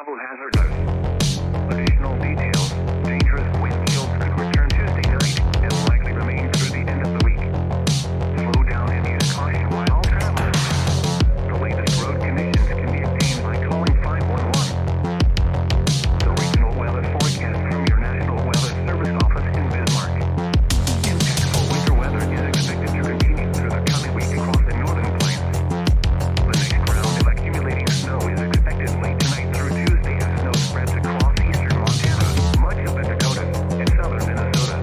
travel hazardous. Additional details: dangerous wind chills could return Tuesday night and likely remain through the end of the week. Slow down and use caution while traveling. The latest road conditions can be obtained by calling 511. The regional weather forecast from your National Weather Service office in Bismarck. Impactful winter weather is expected to continue through the coming week across the northern plains. The next round of accumulating snow is expected late tonight through Tuesday as snow spreads across eastern Montana, much of the Dakotas, and southern Minnesota.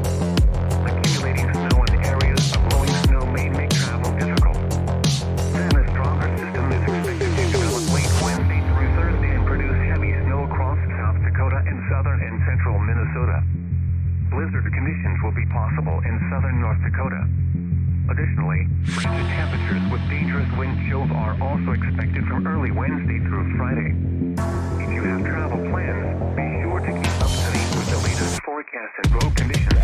Accumulating snow in areas of blowing snow may make travel difficult. Then a stronger system is expected to develop late Wednesday through Thursday and produce heavy snow across South Dakota and southern and central Minnesota. Blizzard conditions will be possible in southern North Dakota. Additionally, frigid temperatures with dangerous wind chills are also expected from early Wednesday through Friday. If you have travel plans, be sure to keep up to date with the latest forecast and road conditions.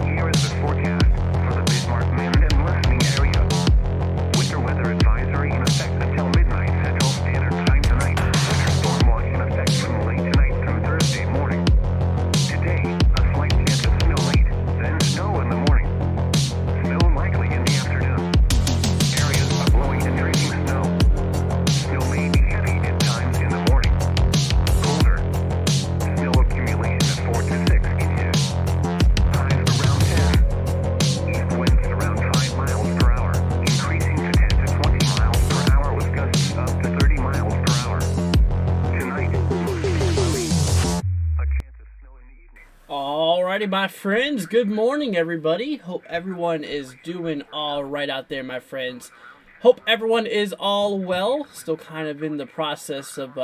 Here is the forecast for the Bismarck, Maine and listening area. Winter weather advisory in effect until midnight Central Standard Time tonight. Winter storm watch in effect from late tonight through Thursday morning. Today, a slight chance of snow late, then snow in the morning. Snow likely in the afternoon. Areas of blowing and drifting snow. Snow may be heavy at times in the morning. Colder. Snow accumulation of 4 to 6 inches. Highs around 10. East winds around 5 miles per hour, increasing to 10 to 20 miles per hour with gusts up to 30 miles per hour. Tonight, mostly cloudy. A chance of snow in the evening. Alrighty, my friends. Good morning, everybody. Hope everyone is doing all right out there, my friends. Hope everyone is all well. Still kind of in the process of,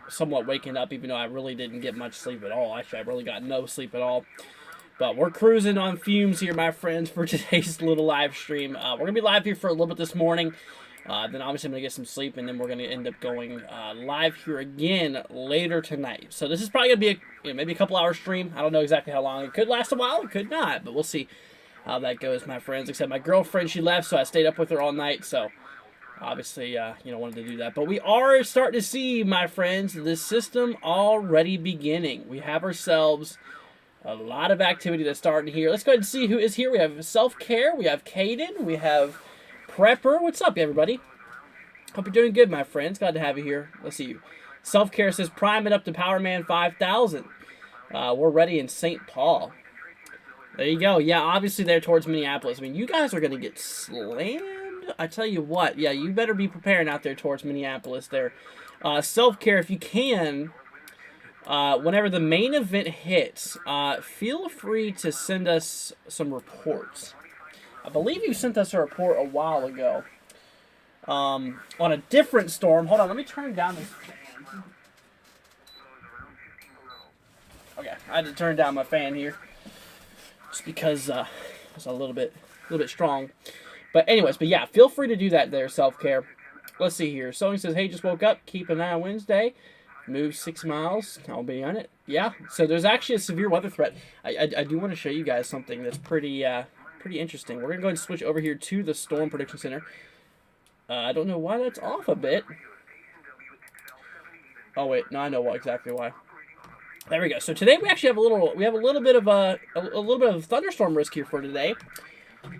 somewhat waking up, even though I really didn't get much sleep at all. Actually, I really got no sleep at all. But we're cruising on fumes here, my friends, for today's little live stream. We're going to be live here for a little bit this morning. Then obviously I'm going to get some sleep, and then we're going to end up going live here again later tonight. So this is probably going to be maybe a couple hour stream. I don't know exactly how long. It could last a while. It could not. But we'll see how that goes, my friends. Except my girlfriend, she left, so I stayed up with her all night. So obviously, wanted to do that. But we are starting to see, my friends, this system already beginning. We have ourselves a lot of activity that's starting here. Let's go ahead and see who is here. We have Self-Care. We have Caden. We have Prepper. What's up, everybody? Hope you're doing good, my friends. Glad to have you here. Let's see. Self-Care says, prime it up to Power Man 5000. We're ready in St. Paul. There you go. Yeah, obviously they're towards Minneapolis. I mean, you guys are going to get slammed. I tell you what. Yeah, you better be preparing out there towards Minneapolis there. Self-Care, if you can, whenever the main event hits, feel free to send us some reports. I believe you sent us a report a while ago on a different storm. Hold on, let me turn down this fan. Okay, I had to turn down my fan here just because it's a little bit strong. But anyways, yeah, feel free to do that there, Self-Care. Let's see here. Sony says, hey, just woke up. Keep an eye on Wednesday. Move 6 miles. I'll be on it. Yeah, so there's actually a severe weather threat. I do want to show you guys something that's pretty interesting. We're going to go ahead and switch over here to the Storm Prediction Center. I don't know why that's off a bit. Oh wait, no, I know exactly why. There we go. So today we actually have a little bit of thunderstorm risk here for today.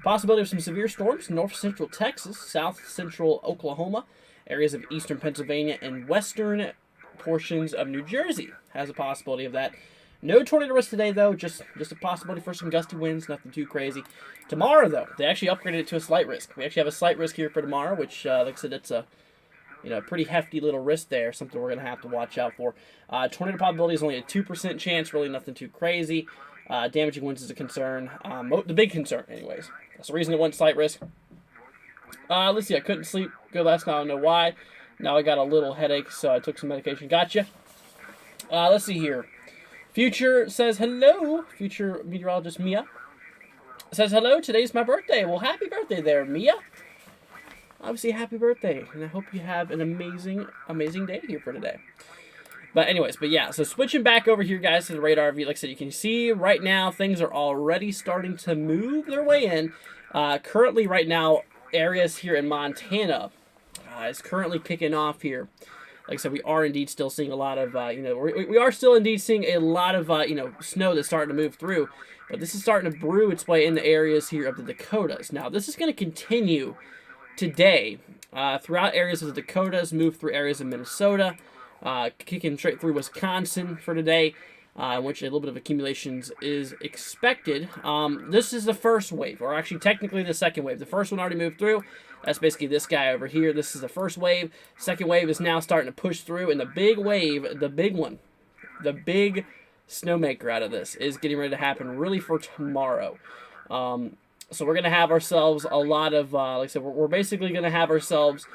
Possibility of some severe storms in north central Texas, south central Oklahoma, areas of eastern Pennsylvania, and western portions of New Jersey has a possibility of that. No tornado risk today, though. Just a possibility for some gusty winds. Nothing too crazy. Tomorrow, though, they actually upgraded it to a slight risk. We actually have a slight risk here for tomorrow, which, like I said, it's a pretty hefty little risk there. Something we're going to have to watch out for. Tornado probability is only a 2% chance. Really nothing too crazy. Damaging winds is a concern. The big concern, anyways. That's the reason it went slight risk. Let's see. I couldn't sleep good last night. I don't know why. Now I got a little headache, so I took some medication. Gotcha. Let's see here. Future says hello. Future meteorologist Mia says hello. Today's my birthday. Well, happy birthday there, Mia. Obviously, happy birthday, and I hope you have an amazing day here for today. But anyways, yeah, so switching back over here, guys, to the radar view. Like I said, you can see right now things are already starting to move their way in. Currently, right now, areas here in Montana is currently kicking off here. like I said, we are indeed still seeing a lot of, we are still indeed seeing a lot of, snow that's starting to move through. But this is starting to brew its way in the areas here of the Dakotas. Now, this is going to continue today throughout areas of the Dakotas, move through areas of Minnesota, kicking straight through Wisconsin for today, in which a little bit of accumulations is expected. This is the first wave, or actually technically the second wave. The first one already moved through. That's basically this guy over here. This is the first wave. Second wave is now starting to push through, and the big wave, the big one, the big snowmaker out of this is getting ready to happen really for tomorrow. So we're going to have ourselves a lot of, like I said, we're basically going to have ourselves,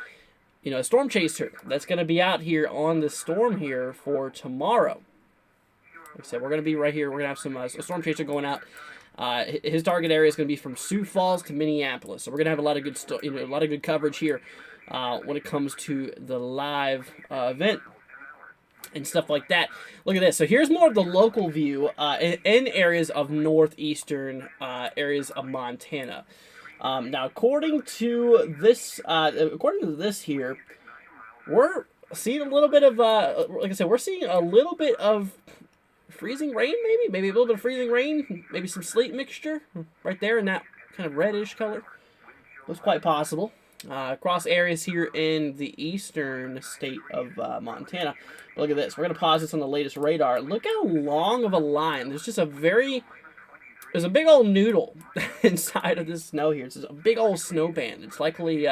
a storm chaser that's going to be out here on the storm here for tomorrow. Like I said, we're going to be right here. We're going to have some a storm chaser going out. His target area is going to be from Sioux Falls to Minneapolis. So we're going to have a lot of good, a lot of good coverage here when it comes to the live event and stuff like that. Look at this. So here's more of the local view in areas of northeastern areas of Montana. Now, according to this here, we're seeing a little bit of, like I said, we're seeing a little bit of freezing rain, maybe a little bit of freezing rain, maybe some sleet mixture right there in that kind of reddish color. Looks quite possible. Across areas here in the eastern state of Montana. But look at this. We're going to pause this on the latest radar. Look how long of a line. There's a big old noodle inside of this snow here. It's just a big old snow band. It's likely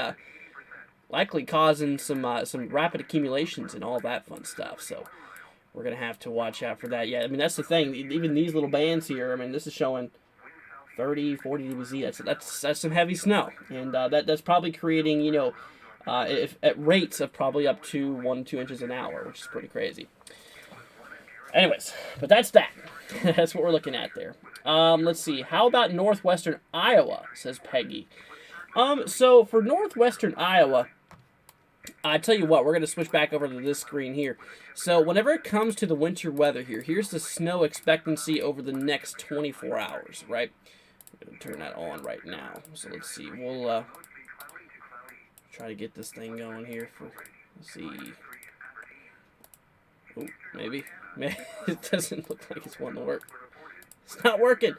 causing some rapid accumulations and all that fun stuff. So we're going to have to watch out for that. Yeah, I mean, that's the thing. Even these little bands here, I mean, this is showing 30, 40 dBz. That's some heavy snow, and that's probably creating, if at rates of probably up to 1 to 2 inches an hour, which is pretty crazy. Anyways, but that's that. That's what we're looking at there. Let's see. How about northwestern Iowa? Says Peggy. So for northwestern Iowa, I tell you what, we're going to switch back over to this screen here. So whenever it comes to the winter weather here, here's the snow expectancy over the next 24 hours, right? I'm going to turn that on right now. So let's see. We'll try to get this thing going here for, let's see. Oh, maybe. It doesn't look like it's wanting to work. It's not working.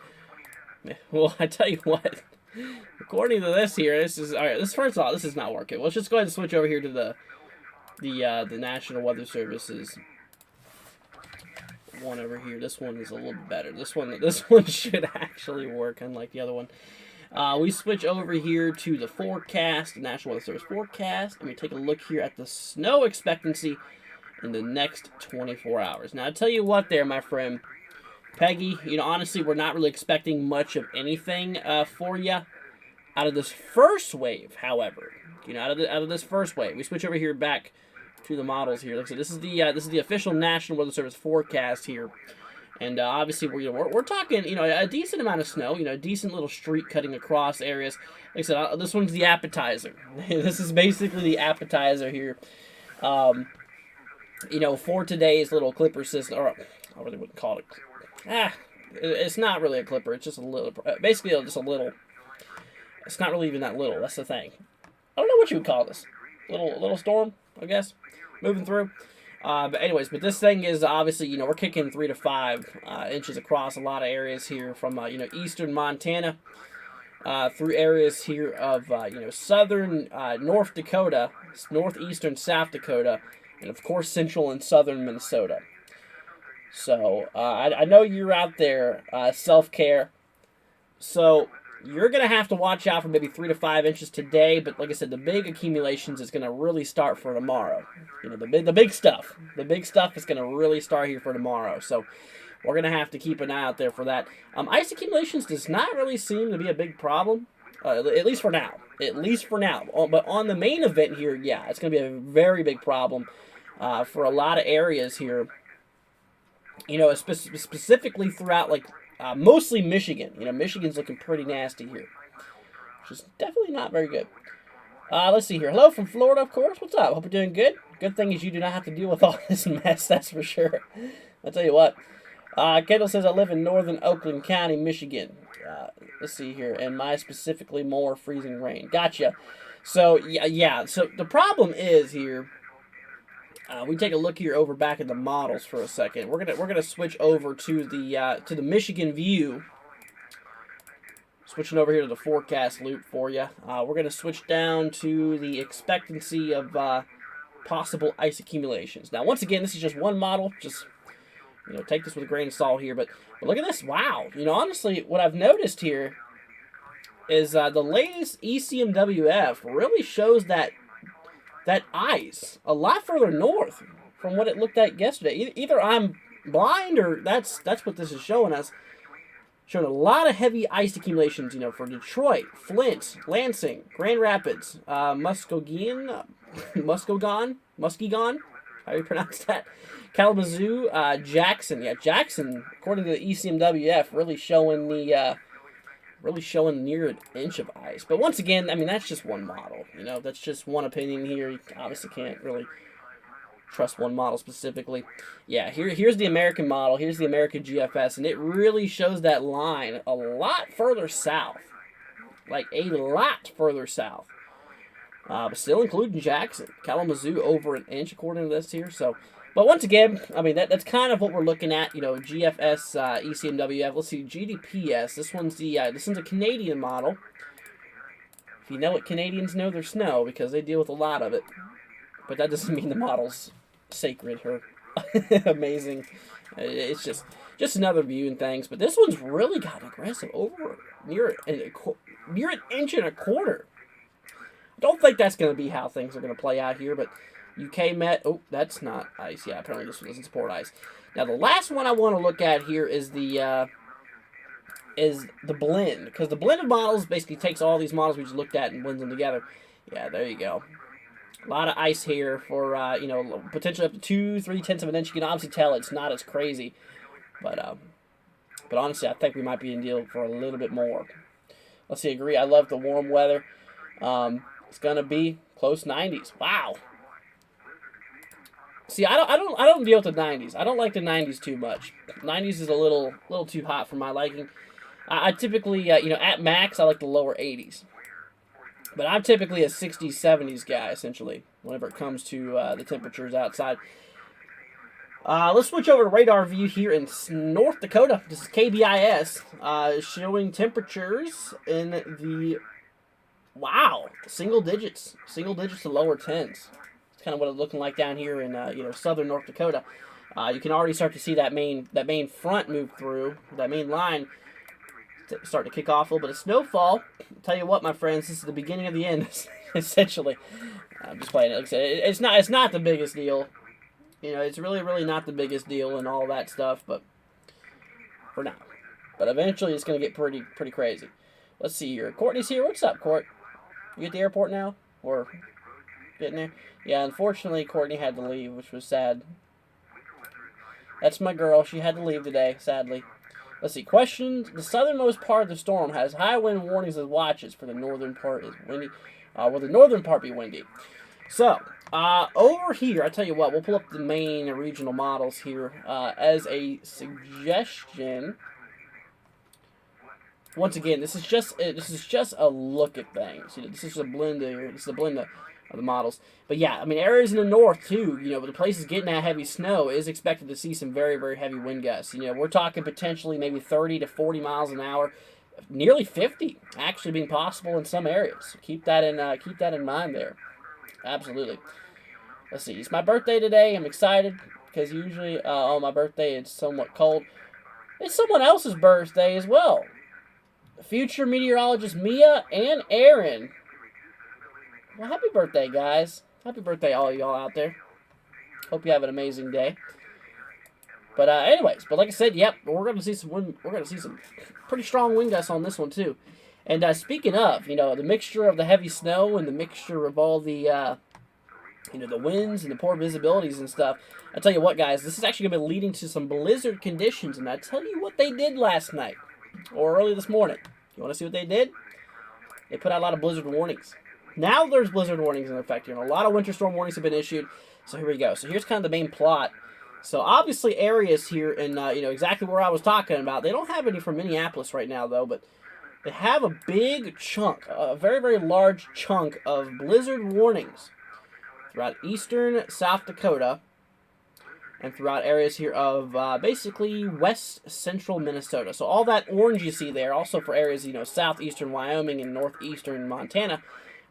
Well, I tell you what. According to this here, this is all right. This first of all, this is not working. Let's just go ahead and switch over here to the National Weather Service's one over here. This one is a little better. This one should actually work, unlike the other one. We switch over here to the forecast, the National Weather Service forecast, and we take a look here at the snow expectancy in the next 24 hours. Now, I tell you what, there, my friend. Peggy, honestly, we're not really expecting much of anything for you out of this first wave. However, out of this first wave, we switch over here back to the models here. Like I said, this is the official National Weather Service forecast here, and obviously we're talking a decent amount of snow. A decent little streak cutting across areas. Like I said, this one's the appetizer. This is basically the appetizer here. For today's little clipper system, or I really wouldn't call it. It's not really a clipper. It's just a little, basically just a little. It's not really even that little. That's the thing. I don't know what you would call this. Little storm, I guess, moving through. But anyways, this thing is obviously, we're kicking 3 to 5 inches across a lot of areas here from eastern Montana through areas here of southern North Dakota, northeastern South Dakota, and of course central and southern Minnesota. So, I know you're out there, self-care, so you're going to have to watch out for maybe 3 to 5 inches today, but like I said, the big accumulations is going to really start for tomorrow. The big stuff. The big stuff is going to really start here for tomorrow, so we're going to have to keep an eye out there for that. Ice accumulations does not really seem to be a big problem, at least for now. But on the main event here, yeah, it's going to be a very big problem for a lot of areas here. Specifically throughout, mostly Michigan. Michigan's looking pretty nasty here, which is definitely not very good. Let's see here. Hello from Florida, of course. What's up? Hope you're doing good. Good thing is you do not have to deal with all this mess, that's for sure. I'll tell you what. Kendall says, I live in northern Oakland County, Michigan. Let's see here. And my specifically more freezing rain. Gotcha. So, yeah. So, the problem is here, we take a look here over back at the models for a second. We're gonna switch over to the Michigan view. Switching over here to the forecast loop for you. We're gonna switch down to the expectancy of possible ice accumulations. Now, once again, this is just one model. Just take this with a grain of salt here. But look at this. Wow. Honestly, what I've noticed here is the latest ECMWF really shows that ice a lot further north from what it looked like yesterday. Either I'm blind or that's what this is showing us. Showing a lot of heavy ice accumulations, for Detroit, Flint, Lansing, Grand Rapids, Muskegon, how do you pronounce that? Kalamazoo, Jackson. Yeah, Jackson, according to the ECMWF, really showing near an inch of ice. But once again, that's just one model. That's just one opinion here. You obviously can't really trust one model specifically. Yeah, here's the American model. Here's the American GFS, and it really shows that line a lot further south. Like a lot further south. But still including Jackson. Kalamazoo over an inch according to this here. So, but once again, that's kind of what we're looking at. GFS, ECMWF. Let's see, GDPS. This one's a Canadian model. If you know what Canadians know, their snow, because they deal with a lot of it. But that doesn't mean the model's sacred or amazing. It's just another view and things. But this one's really gotten aggressive over near an inch and a quarter. I don't think that's going to be how things are going to play out here. But UK Met. Oh, that's not ice. Yeah, apparently this one doesn't support ice. Now the last one I want to look at here is the blend, because the blend of models basically takes all these models we just looked at and blends them together. Yeah, there you go. A lot of ice here for, potentially up to 2-3 of an inch. You can obviously tell it's not as crazy. But honestly, I think we might be in deal for a little bit more. Let's see, agree. I love the warm weather. It's going to be close 90s. Wow. See, I don't deal with the 90s. I don't like the 90s too much. 90s is a little too hot for my liking. I typically, at max, I like the lower 80s. But I'm typically a 60s, 70s guy, essentially, whenever it comes to the temperatures outside. Let's switch over to radar view here in North Dakota. This is KBIS, showing temperatures in the, single digits to lower 10s. It's kind of what it's looking like down here in, southern North Dakota. You can already start to see that main front move through, that main line start to kick off a little bit of snowfall. I'll tell you what, my friends, this is the beginning of the end, essentially. I'm just playing it. Like I said, it's not the biggest deal. It's really not the biggest deal and all that stuff, but for now. But eventually it's going to get pretty crazy. Let's see here. Courtney's here. What's up, Court? You at the airport now? Or getting there? Yeah, unfortunately, Courtney had to leave, which was sad. That's my girl. She had to leave today, sadly. Let's see. Question. The southernmost part of the storm has high wind warnings and watches. For the northern part is windy. Will the northern part be windy? So, over here, I tell you what, we'll pull up the main regional models here as a suggestion. Once again, this is just a look at things. This is a blend here. This is a blend of the models. But yeah, areas in the north too, the places getting that heavy snow is expected to see some very, very heavy wind gusts. We're talking potentially maybe 30 to 40 miles an hour, nearly 50 actually being possible in some areas. So keep that in mind there. Absolutely. Let's see. It's my birthday today. I'm excited because usually on my birthday it's somewhat cold. It's someone else's birthday as well. Future meteorologist Mia and Aaron. Well, happy birthday, guys. Happy birthday, all y'all out there. Hope you have an amazing day. But anyways, like I said, yep, we're gonna see some wind. We're gonna see some pretty strong wind gusts on this one too. And speaking of, the mixture of the heavy snow and the mixture of all the, the winds and the poor visibilities and stuff. I tell you what, guys, this is actually gonna be leading to some blizzard conditions. And I tell you what they did last night or early this morning. You want to see what they did? They put out a lot of blizzard warnings. Now there's blizzard warnings in effect here, and a lot of winter storm warnings have been issued. So here we go. So here's kind of the main plot. So obviously areas here in, exactly where I was talking about. They don't have any from Minneapolis right now, though, but they have a big chunk, a very, very large chunk of blizzard warnings throughout eastern South Dakota, and throughout areas here of basically west central Minnesota. So all that orange you see there, also for areas, southeastern Wyoming and northeastern Montana,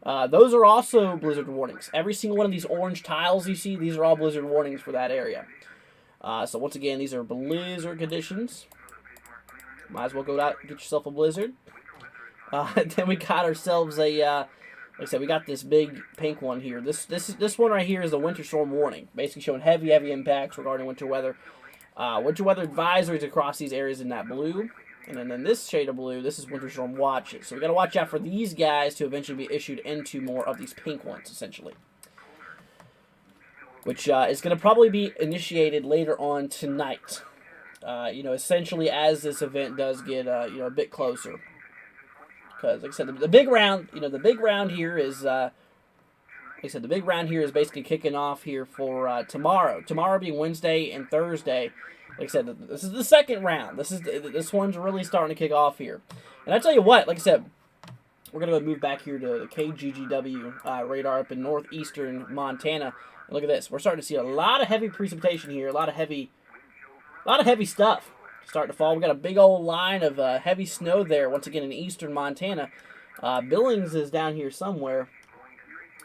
those are also blizzard warnings. Every single one of these orange tiles you see, these are all blizzard warnings for that area. So once again, these are blizzard conditions. Might as well go out and get yourself a blizzard. Then we got ourselves a... like I said, we got this big pink one here. This one right here is the winter storm warning, basically showing heavy impacts regarding winter weather. Winter weather advisories across these areas in that blue. And then in this shade of blue, this is winter storm watches. So we got to watch out for these guys to eventually be issued into more of these pink ones, essentially. Which is going to probably be initiated later on tonight. Essentially as this event does get, a bit closer. Because, like I said, the big round, the big round here is, the big round here is basically kicking off here for tomorrow. Tomorrow being Wednesday and Thursday. Like I said, this is the second round. This one's really starting to kick off here. And I tell you what, like I said, we're gonna move back here to the KGGW radar up in northeastern Montana. And look at this. We're starting to see a lot of heavy precipitation here. A lot of heavy stuff starting to fall. We got a big old line of heavy snow there. Once again in eastern Montana. Billings is down here somewhere.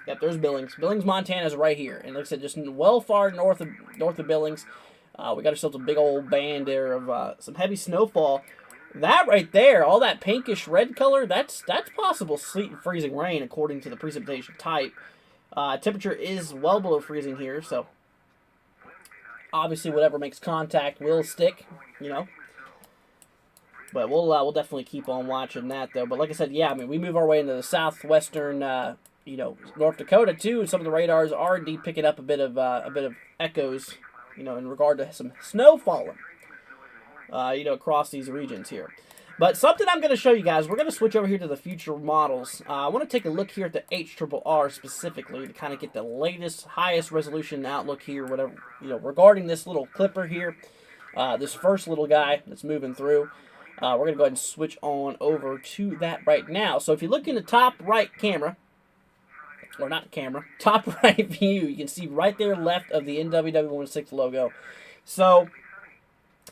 Yep, there's Billings. Billings, Montana is right here, and like I said, just well far north of Billings. We got ourselves a big old band there of some heavy snowfall. That right there, all that pinkish red color, that's possible sleet and freezing rain according to the precipitation type. Temperature is well below freezing here, so obviously whatever makes contact will stick, But we'll definitely keep on watching that though. But like I said, yeah, I mean we move our way into the southwestern, North Dakota too, and some of the radars are indeed picking up a bit of echoes, in regard to some snow falling, across these regions here. But something I'm going to show you guys, we're going to switch over here to the future models. I want to take a look here at the HRRR specifically to kind of get the latest, highest resolution outlook here, whatever, regarding this little clipper here, this first little guy that's moving through. We're going to go ahead and switch on over to that right now. So if you look in the top right camera, or not camera, top right view, you can see right there left of the NWW16 logo. So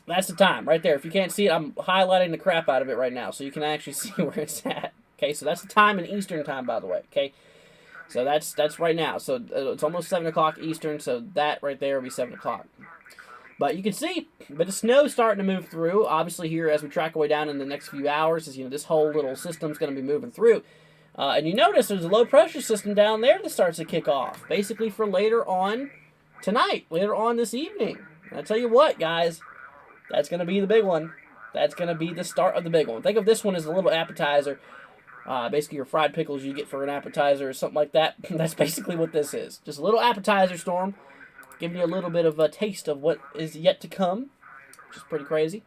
that's the time right there. If you can't see it, I'm highlighting the crap out of it right now so you can actually see where it's at. Okay, so that's the time in Eastern time, by the way. Okay, so that's right now. So it's almost 7 o'clock Eastern, so that right there will be 7 o'clock. But you can see, but the snow's starting to move through. Obviously here, as we track our way down in the next few hours, is this whole little system's going to be moving through. And you notice there's a low pressure system down there that starts to kick off, basically for later on tonight, later on this evening. And I tell you what, guys, that's going to be the big one. That's going to be the start of the big one. Think of this one as a little appetizer. Basically your fried pickles you get for an appetizer or something like that. That's basically what this is. Just a little appetizer storm, giving you a little bit of a taste of what is yet to come, which is pretty crazy.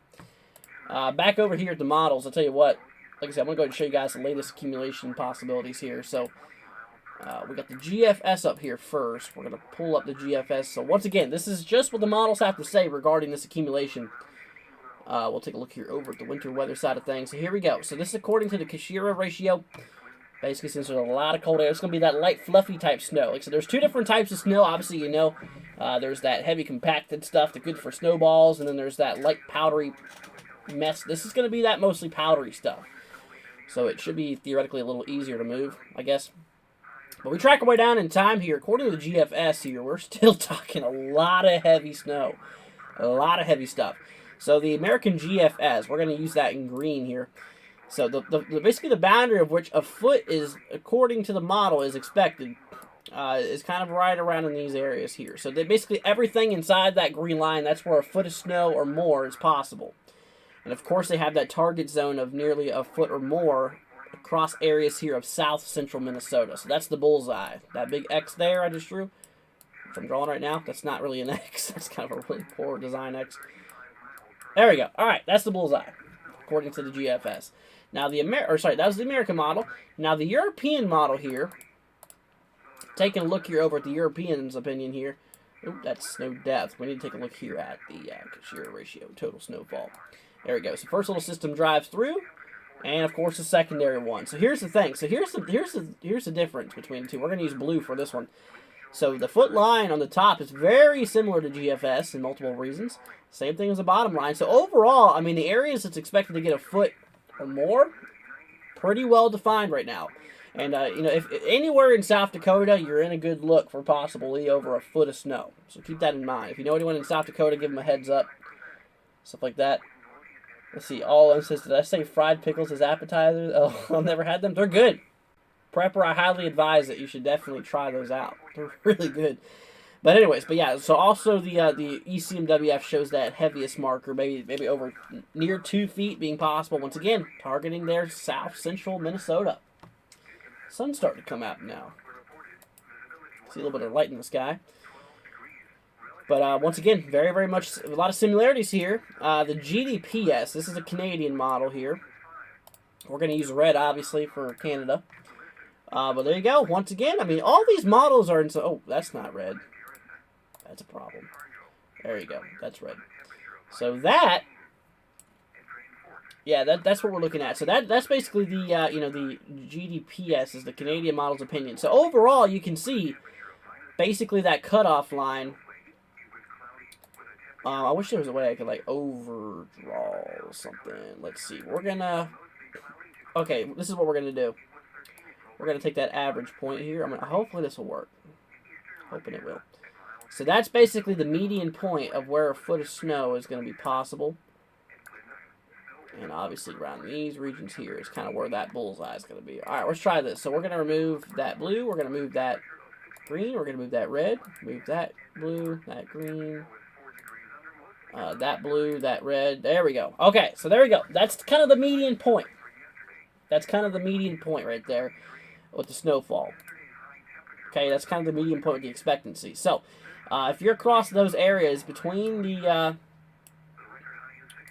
Back over here at the models, I'll tell you what. Like I said, I'm going to go ahead and show you guys the latest accumulation possibilities here. So, we got the GFS up here first. We're going to pull up the GFS. So, once again, this is just what the models have to say regarding this accumulation. We'll take a look here over at the winter weather side of things. So, here we go. So, this is according to the Kashira ratio. Basically, since there's a lot of cold air, it's going to be that light, fluffy type snow. Like, so, there's two different types of snow. Obviously, there's that heavy, compacted stuff that's good for snowballs. And then there's that light, powdery mess. This is going to be that mostly powdery stuff. So it should be theoretically a little easier to move, I guess. But we track our way down in time here. According to the GFS here, we're still talking a lot of heavy snow. A lot of heavy stuff. So the American GFS, we're going to use that in green here. So basically the boundary of which a foot is, according to the model, is expected, is kind of right around in these areas here. So basically everything inside that green line, that's where a foot of snow or more is possible. And of course they have that target zone of nearly a foot or more across areas here of south central Minnesota. So that's the bullseye. That big X there I just drew, which I'm drawing right now, that's not really an X. That's kind of a really poor design X. There we go. Alright, that's the bullseye, according to the GFS. Now that was the American model. Now the European model here, taking a look here over at the Europeans' opinion here. Oop, that's snow depth. We need to take a look here at the Kashira ratio, total snowfall. There we go. So first little system drives through, and of course the secondary one. So here's the thing. So here's the difference between the two. We're going to use blue for this one. So the foot line on the top is very similar to GFS in multiple reasons. Same thing as the bottom line. So overall, I mean, the areas that's expected to get a foot or more, pretty well defined right now. And, if anywhere in South Dakota, you're in a good look for possibly over a foot of snow. So keep that in mind. If you know anyone in South Dakota, give them a heads up. Stuff like that. Let's see. Did I say fried pickles as appetizers? Oh, I've never had them. They're good. Prepper, I highly advise it. You should definitely try those out. They're really good. But anyways, so also the ECMWF shows that heaviest marker, maybe over near 2 feet being possible. Once again, targeting their south central Minnesota. Sun's starting to come out now. See a little bit of light in the sky. But once again, very, very much, a lot of similarities here. The GDPS, this is a Canadian model here. We're going to use red, obviously, for Canada. But there you go. Once again, I mean, all these models are in... Oh, that's not red. That's a problem. There you go. That's red. So that... Yeah, that's what we're looking at. So that's basically the, the GDPS is the Canadian model's opinion. So overall, you can see basically that cutoff line. I wish there was a way I could, like, overdraw something. Let's see. We're going to... Okay, this is what we're going to do. We're going to take that average point here. Hopefully this will work. Hoping it will. So that's basically the median point of where a foot of snow is going to be possible. And obviously around these regions here is kind of where that bullseye is going to be. All right, let's try this. So we're going to remove that blue. We're going to move that green. We're going to move that red. Move that blue, that green, that blue, that red. There we go. Okay, so there we go. That's kind of the median point. That's kind of the median point right there with the snowfall. Okay, that's kind of the median point with the expectancy. So if you're across those areas between the...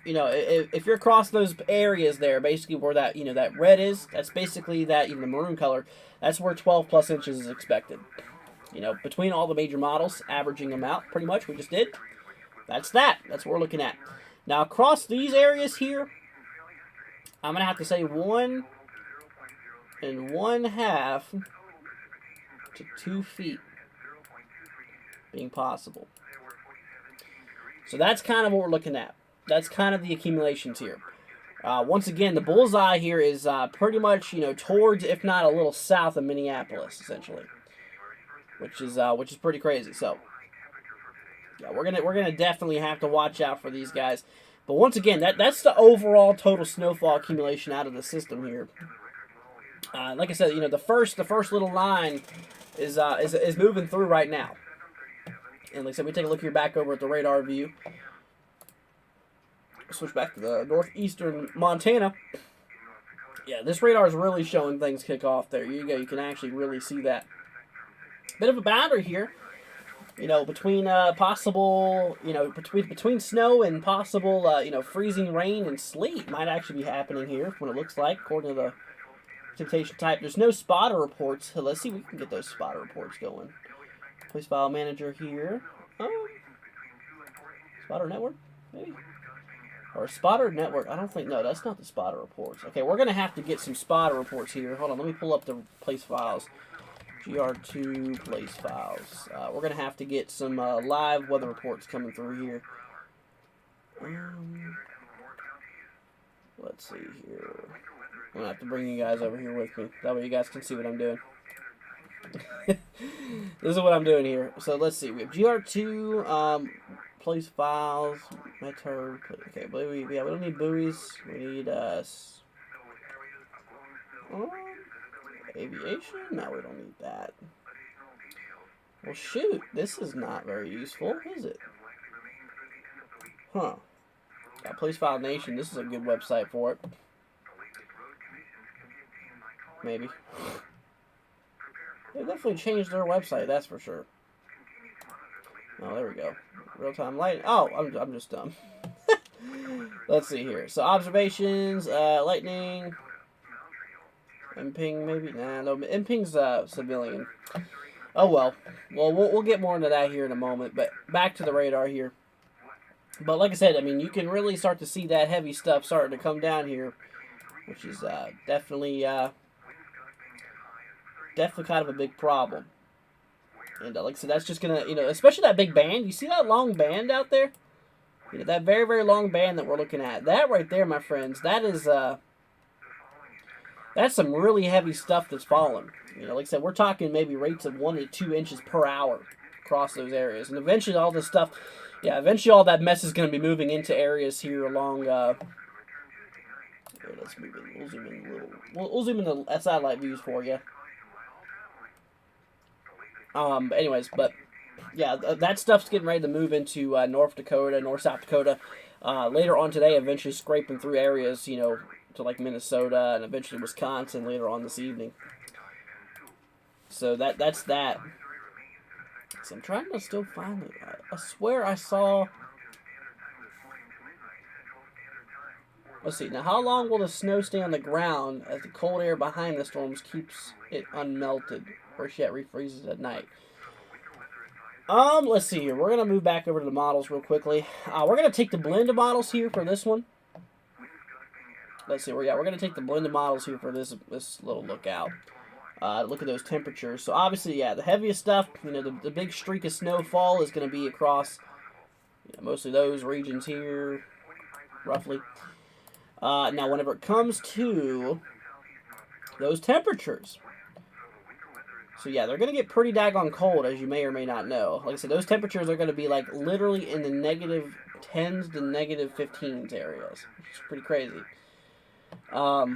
if you're across those areas there, basically where that, that red is, that's basically that, the maroon color, that's where 12 plus inches is expected. Between all the major models, averaging them out, pretty much, we just did. That's what we're looking at. Now, across these areas here, I'm going to have to say 1 1/2 to 2 feet being possible. So that's kind of what we're looking at. That's kind of the accumulations here. Once again, the bullseye here is pretty much, towards, if not a little south of Minneapolis, essentially, which is pretty crazy. So, yeah, we're gonna definitely have to watch out for these guys. But once again, that's the overall total snowfall accumulation out of the system here. Like I said, the first little line is moving through right now. And like I said, we take a look here back over at the radar view. Switch back to the northeastern Montana. Yeah, this radar is really showing things kick off there. You go. You can actually really see that. Bit of a boundary here. Between possible, between snow and possible, freezing rain and sleet might actually be happening here, what it looks like, according to the precipitation type. There's no spotter reports. So let's see if we can get those spotter reports going. Place file manager here. Spotter network, maybe? Or spotter network. I don't think, no, that's not the spotter reports. Okay, we're going to have to get some spotter reports here. Hold on, let me pull up the place files. GR2 place files. We're going to have to get some live weather reports coming through here. Let's see here. I'm going to have to bring you guys over here with me. That way you guys can see what I'm doing. This is what I'm doing here. So let's see. We have GR2 place files. Metro. Okay, buoy. Yeah, we don't need buoys. We need aviation? No, we don't need that. Well, shoot. This is not very useful, is it? Huh. Got Place File Nation. This is a good website for it. Maybe. They definitely changed their website, that's for sure. Oh, there we go. Real-time lightning. Oh, I'm just dumb. Let's see here. So, observations, lightning... MPing, maybe? Nah, no. MPing's civilian. Oh, well. Well, we'll get more into that here in a moment. But back to the radar here. But like I said, I mean, you can really start to see that heavy stuff starting to come down here. Which is definitely kind of a big problem. And like I said, that's just going to, especially that big band. You see that long band out there? That very, very long band that we're looking at. That right there, my friends, that is, that's some really heavy stuff that's falling. Like I said, we're talking maybe rates of 1 to 2 inches per hour across those areas. And eventually all this stuff, eventually all that mess is going to be moving into areas here along, let's move in. We'll zoom in a little. We'll zoom in the satellite views for you. Anyways, but yeah, that stuff's getting ready to move into North Dakota, South Dakota. Later on today, eventually scraping through areas, to like Minnesota and eventually Wisconsin later on this evening. So that's that. So I'm trying to still find it. I swear I saw. Let's see. Now, how long will the snow stay on the ground as the cold air behind the storms keeps it unmelted, or yet refreezes at night? Let's see here. We're gonna move back over to the models real quickly. We're gonna take the blend of models here for this one. Let's see. We're gonna take the blend of models here for this little lookout. Look at those temperatures. So obviously, the heaviest stuff. The big streak of snowfall is gonna be across mostly those regions here, roughly. Now, whenever it comes to those temperatures, so they're going to get pretty daggone cold, as you may or may not know. Like I said, those temperatures are going to be like literally in the negative 10s to negative 15s areas, which is pretty crazy. But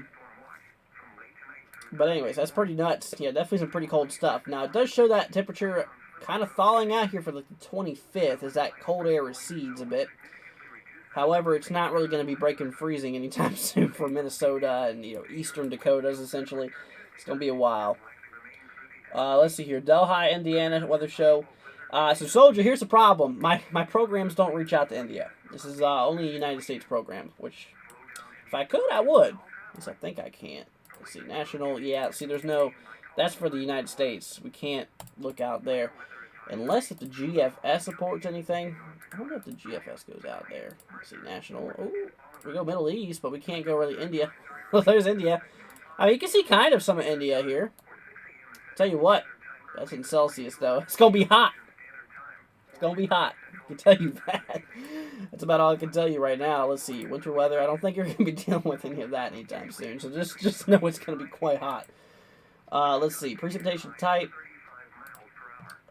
anyways, that's pretty nuts. Definitely some pretty cold stuff. Now, it does show that temperature kind of thawing out here for the 25th as that cold air recedes a bit. However, it's not really going to be breaking freezing anytime soon for Minnesota and eastern Dakotas. Essentially, it's going to be a while. Let's see here, Delhi, Indiana weather show. So Soldier, here's the problem. My programs don't reach out to India. This is only a United States program. Which, if I could, I would. At least I think I can't. Let's see, national. Yeah, see, there's no. That's for the United States. We can't look out there. Unless if the GFS supports anything. I don't know if the GFS goes out there. Let's see, national. Oh, we go Middle East, but we can't go really India. Well, there's India. I mean, you can see kind of some of India here. Tell you what, that's in Celsius, though. It's going to be hot. It's going to be hot. I can tell you that. That's about all I can tell you right now. Let's see, winter weather. I don't think you're going to be dealing with any of that anytime soon. So just know it's going to be quite hot. Let's see, precipitation type.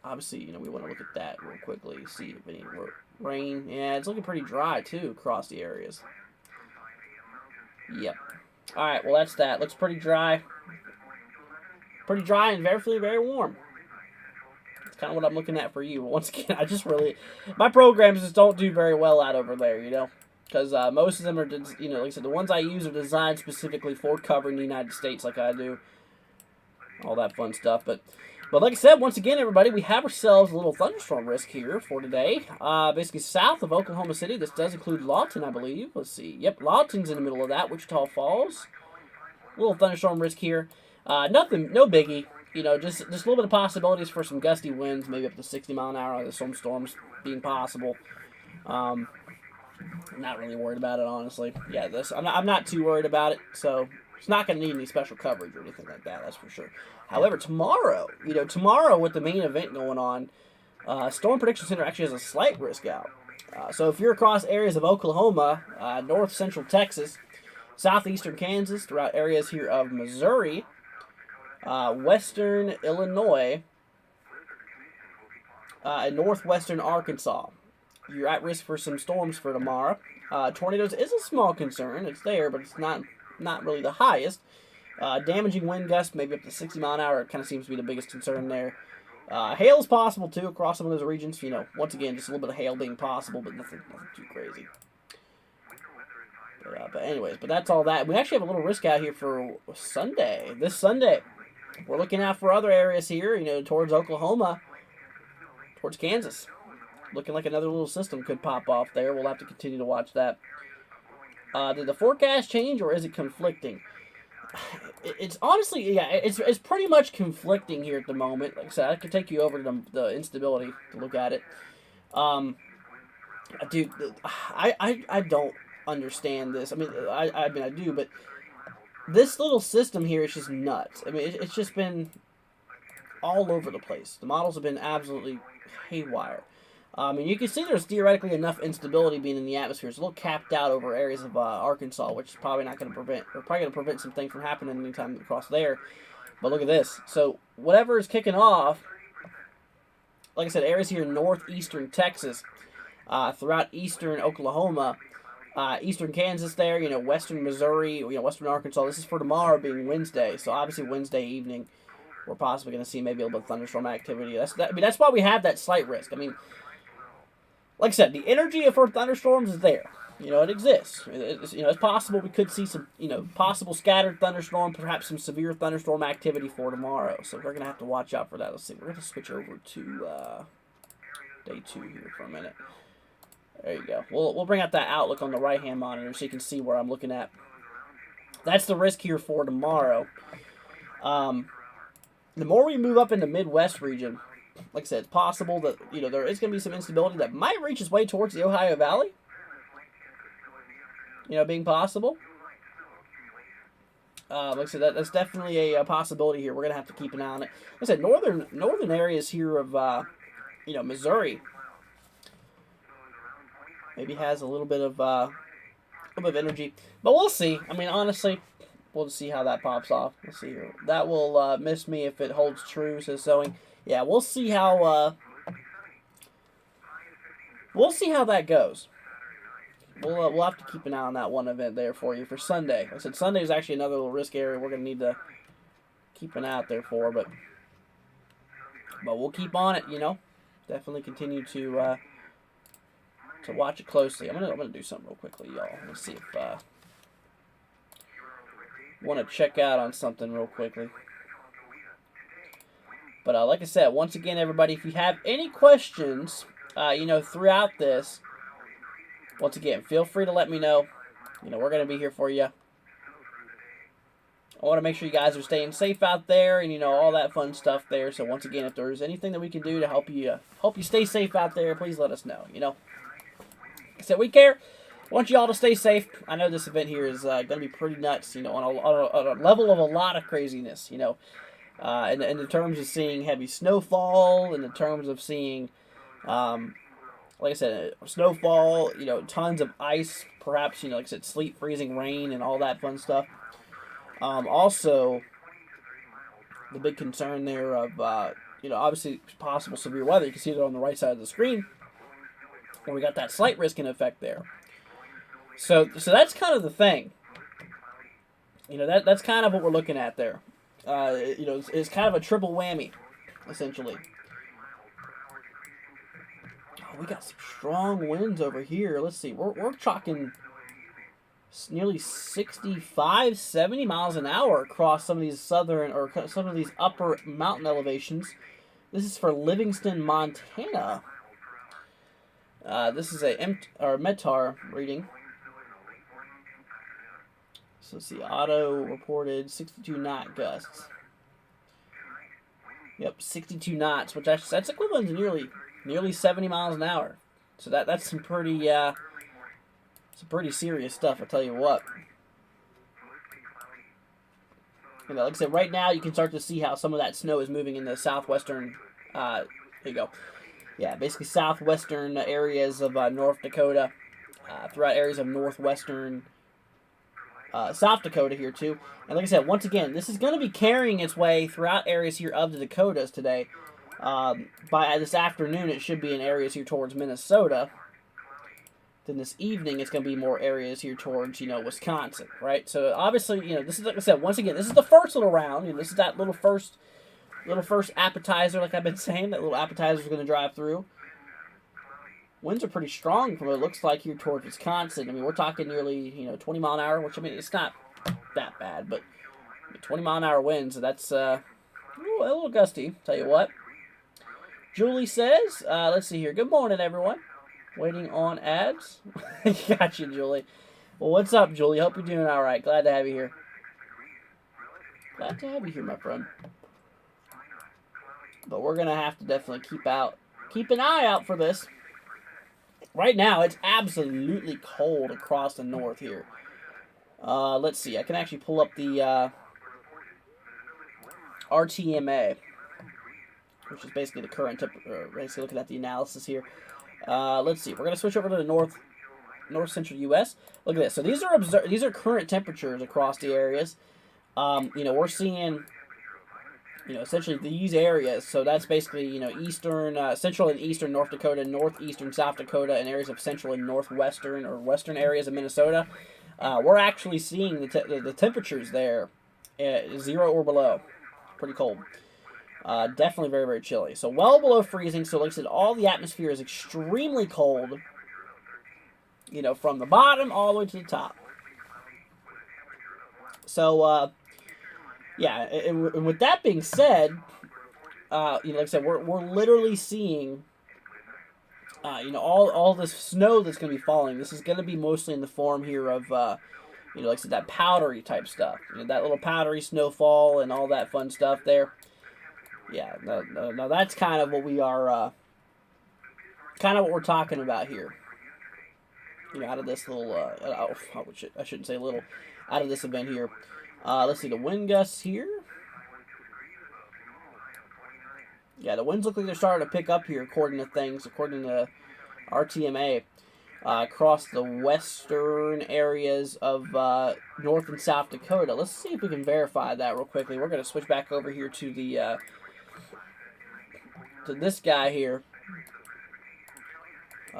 Obviously, we want to look at that real quickly, see if any rain. Yeah, it's looking pretty dry, too, across the areas. Yep. All right, well, that's that. Looks pretty dry. Pretty dry and very, very warm. That's kind of what I'm looking at for you. Once again, my programs just don't do very well out over there, because most of them are, like I said, the ones I use are designed specifically for covering the United States like I do. All that fun stuff, but like I said, once again, everybody, we have ourselves a little thunderstorm risk here for today. Basically south of Oklahoma City. This does include Lawton, I believe. Let's see. Yep, Lawton's in the middle of that. Wichita Falls. Little thunderstorm risk here. Nothing, no biggie. Just a little bit of possibilities for some gusty winds, maybe up to 60 mile an hour. There's some storms being possible. I'm not really worried about it, honestly. Yeah, I'm not too worried about it. So it's not going to need any special coverage or anything like that. That's for sure. However, tomorrow with the main event going on, Storm Prediction Center actually has a slight risk out. So if you're across areas of Oklahoma, north central Texas, southeastern Kansas, throughout areas here of Missouri, western Illinois, and northwestern Arkansas, you're at risk for some storms for tomorrow. Tornadoes is a small concern. It's there, but it's not really the highest. Damaging wind gusts, maybe up to 60 mile an hour, kind of seems to be the biggest concern there. Hail is possible, too, across some of those regions. Once again, just a little bit of hail being possible, but nothing too crazy. But anyways, that's all that. We actually have a little risk out here for Sunday. This Sunday, we're looking out for other areas here, towards Oklahoma, towards Kansas. Looking like another little system could pop off there. We'll have to continue to watch that. Did the forecast change, or is it conflicting? It's honestly, it's pretty much conflicting here at the moment. Like I said, I could take you over to the instability to look at it. Dude, I don't understand this. I mean, I do, but this little system here is just nuts. I mean, it's just been all over the place. The models have been absolutely haywire. And you can see there's theoretically enough instability being in the atmosphere. It's a little capped out over areas of Arkansas, which is probably not going to prevent, or probably going to prevent some things from happening anytime across there. But look at this. So whatever is kicking off, like I said, areas here in northeastern Texas, throughout eastern Oklahoma, eastern Kansas there, western Missouri, western Arkansas. This is for tomorrow being Wednesday. So obviously Wednesday evening, we're possibly going to see maybe a little bit of thunderstorm activity. That's why we have that slight risk. I mean, like I said, the energy for thunderstorms is there. It exists. It's possible we could see some, possible scattered thunderstorm, perhaps some severe thunderstorm activity for tomorrow. So we're going to have to watch out for that. Let's see. We're going to switch over to day 2 here for a minute. There you go. We'll bring out that outlook on the right-hand monitor so you can see where I'm looking at. That's the risk here for tomorrow. The more we move up in the Midwest region, like I said, it's possible that, there is going to be some instability that might reach its way towards the Ohio Valley. Being possible. Like I said, that's definitely a possibility here. We're going to have to keep an eye on it. Like I said, northern areas here of, Missouri maybe has a little bit of energy. But we'll see. I mean, honestly, we'll just see how that pops off. Let's see here. That will miss me if it holds true, says Sewing. Yeah, we'll see how that goes. We'll have to keep an eye on that one event there for you for Sunday. Like I said, Sunday is actually another little risk area we're going to need to keep an eye out there for, but we'll keep on it, Definitely continue to watch it closely. I'm gonna do something real quickly, y'all. Let's see if want to check out on something real quickly. But like I said, once again, everybody, if you have any questions, throughout this, once again, feel free to let me know. We're going to be here for you. I want to make sure you guys are staying safe out there and, all that fun stuff there. So once again, if there's anything that we can do to help you stay safe out there, please let us know, Like I said, we care. I want you all to stay safe. I know this event here is going to be pretty nuts, on a level of a lot of craziness, in the terms of seeing heavy snowfall, in the terms of seeing, like I said, snowfall, tons of ice, perhaps, like I said, sleet, freezing rain, and all that fun stuff. Also, the big concern there of, obviously possible severe weather. You can see it on the right side of the screen, where we got that slight risk in effect there. So that's kind of the thing. That's kind of what we're looking at there. It's kind of a triple whammy, essentially. We got some strong winds over here. Let's see. We're talking nearly 65, 70 miles an hour across some of these southern or some of these upper mountain elevations. This is for Livingston, Montana. This is a METAR reading. So let's see. Auto reported 62 knot gusts. Yep, 62 knots, which that's equivalent to nearly 70 miles an hour. So that's some pretty serious stuff, I'll tell you what. Like I said, right now you can start to see how some of that snow is moving in the southwestern, there you go. Yeah, basically southwestern areas of North Dakota, throughout areas of northwestern South Dakota here too. And like I said, once again, this is going to be carrying its way throughout areas here of the Dakotas today. By this afternoon, it should be in areas here towards Minnesota. Then this evening, it's going to be more areas here towards, Wisconsin, right? So obviously, this is, like I said, once again, this is the first little round. This is that little first appetizer, like I've been saying. That little appetizer is going to drive through. Winds are pretty strong from what it looks like here towards Wisconsin. I mean, we're talking nearly, 20 mile an hour, which, I mean, it's not that bad, but 20 mile an hour winds, so that's a little gusty, tell you what. Julie says, let's see here. Good morning, everyone. Waiting on ads. Got you, Julie. Well, what's up, Julie? Hope you're doing all right. Glad to have you here. Glad to have you here, my friend. But we're going to have to definitely keep an eye out for this. Right now, it's absolutely cold across the north here. Let's see. I can actually pull up the RTMA. which is basically the current basically looking at the analysis here. Let's see. We're gonna switch over to the north central U.S. Look at this. So these are current temperatures across the areas. We're seeing, essentially these areas. So that's basically, eastern, central and eastern North Dakota, northeastern South Dakota, and areas of central and northwestern or western areas of Minnesota. We're actually seeing the temperatures there at 0 or below. Pretty cold. Definitely very, very chilly. So well below freezing. So like I said, all the atmosphere is extremely cold, from the bottom all the way to the top. So, yeah, and with that being said, like I said, we're literally seeing, all this snow that's going to be falling. This is going to be mostly in the form here of, like I said, that powdery type stuff. That little powdery snowfall and all that fun stuff there. Yeah, no, that's kind of what we are, kind of what we're talking about here. Out of this little, I shouldn't say little, out of this event here. Let's see, the wind gusts here. Yeah, the winds look like they're starting to pick up here, according to RTMA, across the western areas of North and South Dakota. Let's see if we can verify that real quickly. We're going to switch back over here to the to this guy here.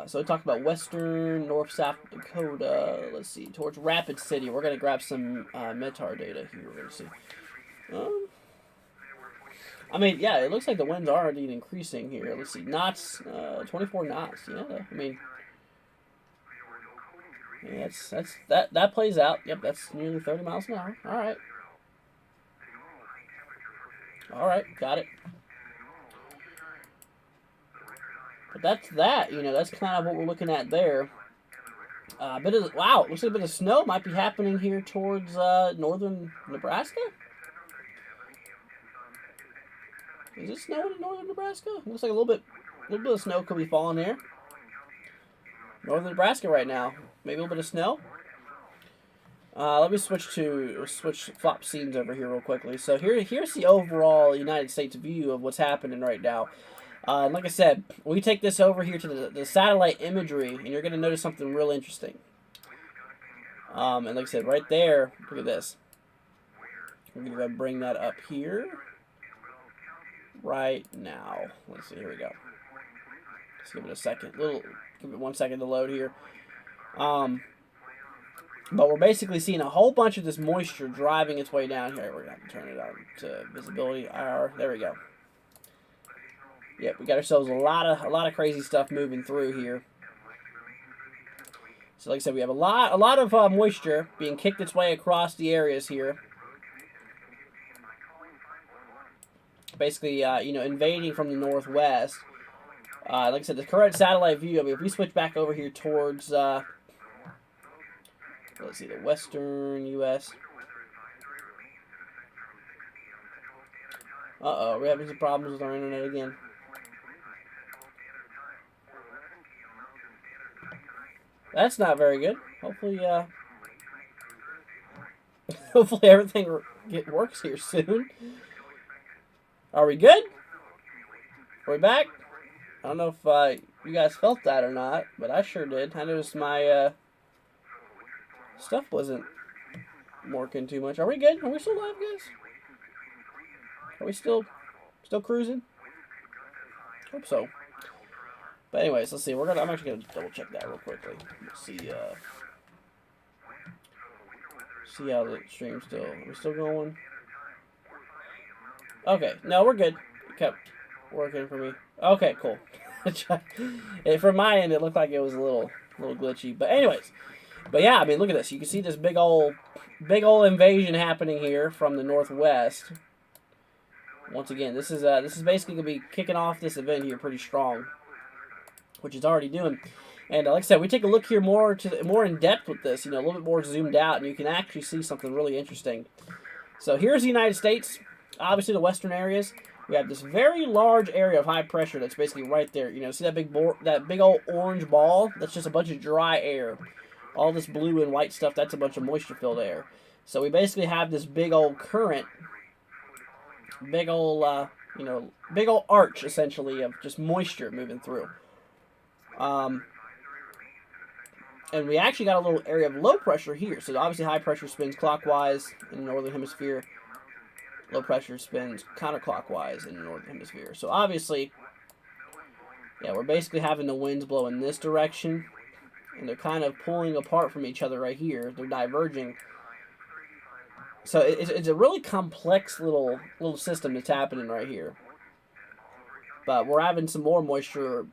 So we talked about western, north, South Dakota. Let's see, towards Rapid City. We're going to grab some METAR data here. We're going to see. Yeah, it looks like the winds are indeed increasing here. Let's see, knots, 24 knots. Yeah, that plays out. Yep, that's nearly 30 miles an hour. All right, got it. But that's that. That's kind of what we're looking at there. It looks like a bit of snow might be happening here towards northern Nebraska. Is it snowing in northern Nebraska? Looks like a little bit of snow could be falling there. Northern Nebraska right now. Maybe a little bit of snow. Let me flop scenes over here real quickly. So here's the overall United States view of what's happening right now. Like I said, we take this over here to the satellite imagery, and you're going to notice something real interesting. And like I said, right there, look at this. We're going to bring that up here right now. Let's see, here we go. Let's give it a second. Give it 1 second to load here. But we're basically seeing a whole bunch of this moisture driving its way down here. We're going to have to turn it on to visibility IR. There we go. Yep, we got ourselves a lot of crazy stuff moving through here. So like I said, we have a lot of moisture being kicked its way across the areas here. Basically, invading from the northwest. Like I said, the current satellite view, if we switch back over here towards, let's see, the western U.S. Uh-oh, we're having some problems with our internet again. That's not very good. Hopefully, hopefully everything works here soon. Are we good? Are we back? I don't know if you guys felt that or not, but I sure did. I noticed my stuff wasn't working too much. Are we good? Are we still live, guys? Are we still cruising? Hope so. But anyways, let's see. I'm actually gonna double check that real quickly. Let's see. See how the stream's still. Are we still going? Okay. No, we're good. It kept working for me. Okay, cool. From my end, it looked like it was a little glitchy. But anyways, yeah. Look at this. You can see this big old invasion happening here from the northwest. Once again, this is basically gonna be kicking off this event here pretty strong, which it's already doing. And like I said, we take a look here more in depth with this, a little bit more zoomed out, and you can actually see something really interesting. So here's the United States, obviously the western areas. We have this very large area of high pressure that's basically right there. See that big old orange ball? That's just a bunch of dry air. All this blue and white stuff, that's a bunch of moisture-filled air. So we basically have this big old current, big old arch essentially of just moisture moving through. And we actually got a little area of low pressure here. So obviously high pressure spins clockwise in the northern hemisphere. Low pressure spins counterclockwise in the northern hemisphere. So obviously, yeah, we're basically having the winds blow in this direction. And they're kind of pulling apart from each other right here. They're diverging. So it's a really complex little system that's happening right here. But we're having some more moisture,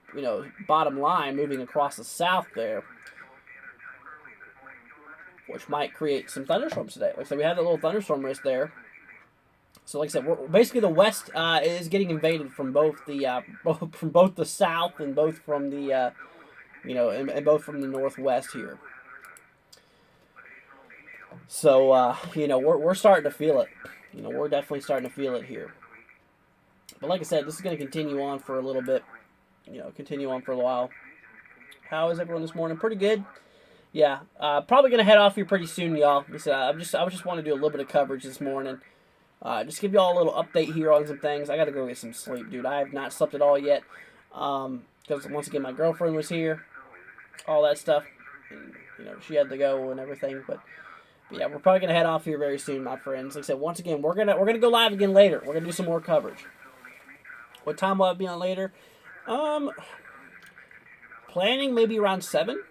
bottom line, moving across the south there, which might create some thunderstorms today. Like I said, we had a little thunderstorm risk there. So, like I said, we're basically the west is getting invaded from both the south and both from the and both from the northwest here. So, we're starting to feel it. We're definitely starting to feel it here. But like I said, this is going to continue on for a little bit. Continue on for a while. How is everyone this morning? Pretty good. Yeah, probably going to head off here pretty soon, y'all. Like I said, I just want to do a little bit of coverage this morning. Just give y'all a little update here on some things. I got to go get some sleep, dude. I have not slept at all yet. Because once again, my girlfriend was here. All that stuff. And, she had to go and everything. But yeah, we're probably going to head off here very soon, my friends. Like I said, once again, we're gonna go live again later. We're going to do some more coverage. What time will I be on later? Planning maybe around 7.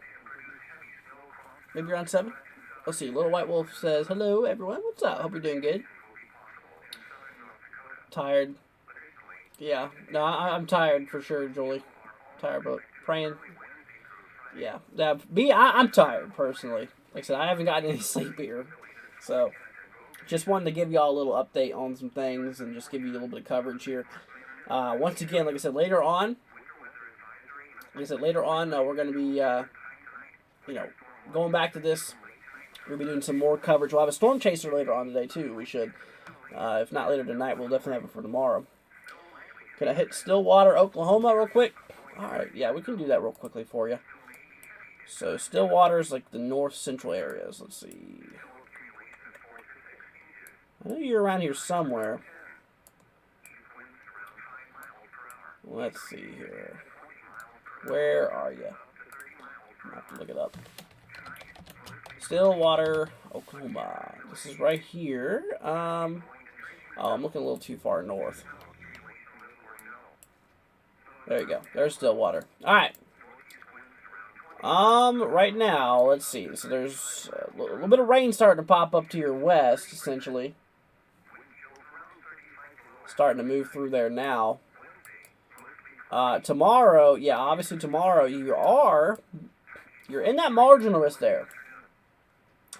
Maybe around 7. Let's see. Little White Wolf says, hello, everyone. What's up? Hope you're doing good. Tired. Yeah. No, I'm tired for sure, Julie. Tired, but praying. Yeah. I'm tired, personally. Like I said, I haven't gotten any sleep here. So, just wanted to give y'all a little update on some things and just give you a little bit of coverage here. Once again, like I said, later on, we're going to be, going back to this. We'll be doing some more coverage. We'll have a storm chaser later on today, too. We should. If not later tonight, we'll definitely have it for tomorrow. Can I hit Stillwater, Oklahoma real quick? Alright, yeah, we can do that real quickly for you. So, Stillwater is like the north central areas. Let's see. I know you're around here somewhere. Let's see here. Where are you? I have to look it up. Stillwater, Oklahoma. This is right here. I'm looking a little too far north. There you go. There's Stillwater. Alright. Right now, let's see. So there's a little bit of rain starting to pop up to your west, essentially. Starting to move through there now. Tomorrow, yeah, obviously tomorrow you're in that marginal risk there.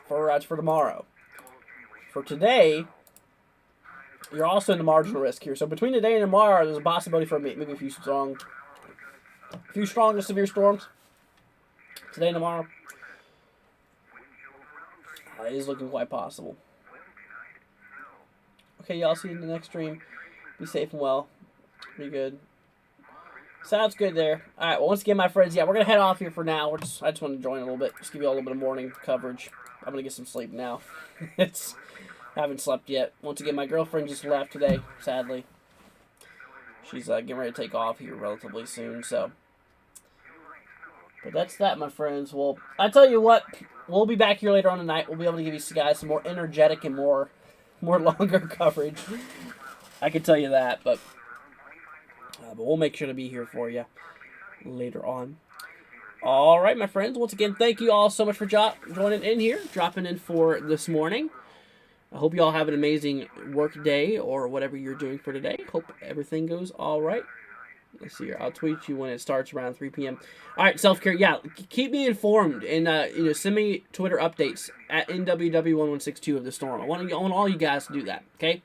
For tomorrow. For today, you're also in the marginal risk here. So between today and tomorrow, there's a possibility for maybe a few strong to severe storms. Today and tomorrow. It is looking quite possible. Okay, y'all, see you in the next stream. Be safe and well. Be good. Sounds good there. Alright, well, once again, my friends, yeah, we're going to head off here for now. I just want to join a little bit. Just give you all a little bit of morning coverage. I'm going to get some sleep now. I haven't slept yet. Once again, my girlfriend just left today, sadly. She's getting ready to take off here relatively soon, so. But that's that, my friends. Well, I tell you what, we'll be back here later on tonight. We'll be able to give you guys some more energetic and more longer coverage. I can tell you that, but we'll make sure to be here for you later on. All right, my friends. Once again, thank you all so much for joining in here, dropping in for this morning. I hope you all have an amazing work day or whatever you're doing for today. Hope everything goes all right. Let's see here. I'll tweet you when it starts around 3 p.m. All right, self-care. Yeah, keep me informed and send me Twitter updates at NWW1162 of the storm. I want all you guys to do that. Okay.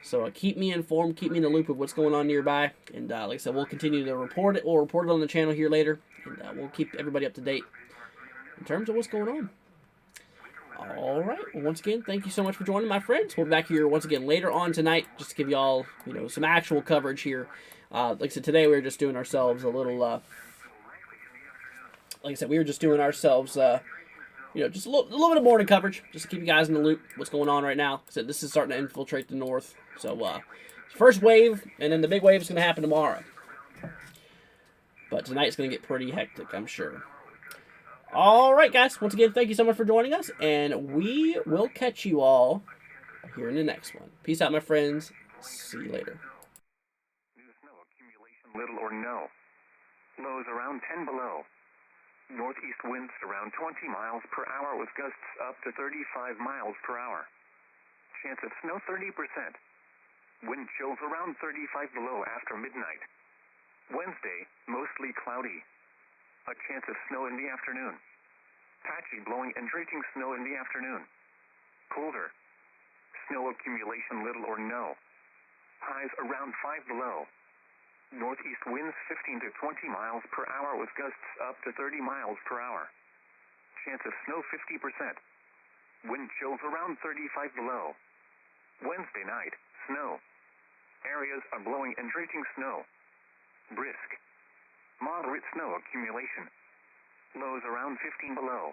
So keep me informed, keep me in the loop of what's going on nearby, and like I said, we'll continue to report it. We'll report it on the channel here later, and we'll keep everybody up to date in terms of what's going on. All right. Well, once again, thank you so much for joining, my friends. We'll be back here once again later on tonight, just to give you all some actual coverage here. Like I said, today we were just doing ourselves a little. Like I said, we were just doing ourselves. Just a little bit of morning coverage, just to keep you guys in the loop. What's going on right now? So this is starting to infiltrate the north. So First wave, and then the big wave is going to happen tomorrow. But tonight's going to get pretty hectic, I'm sure. All right, guys. Once again, thank you so much for joining us, and we will catch you all here in the next one. Peace out, my friends. See you later. New snow accumulation, little or no. Lows around 10 below. Northeast winds around 20 miles per hour with gusts up to 35 miles per hour. Chance of snow 30%. Wind chills around 35 below after midnight. Wednesday, mostly cloudy. A chance of snow in the afternoon. Patchy blowing and drenching snow in the afternoon. Colder. Snow accumulation little or no. Highs around 5 below. Northeast winds 15 to 20 miles per hour with gusts up to 30 miles per hour. Chance of snow 50%. Wind chills around 35 below. Wednesday night, snow. Areas are blowing and drenching snow. Brisk. Moderate snow accumulation. Lows around 15 below.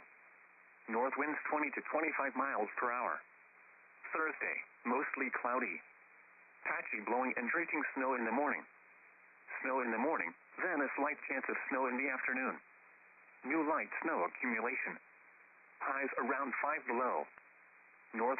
North winds 20 to 25 miles per hour. Thursday, mostly cloudy. Patchy blowing and drenching snow in the morning. Snow in the morning, then a slight chance of snow in the afternoon. New light snow accumulation. Highs around 5 below. North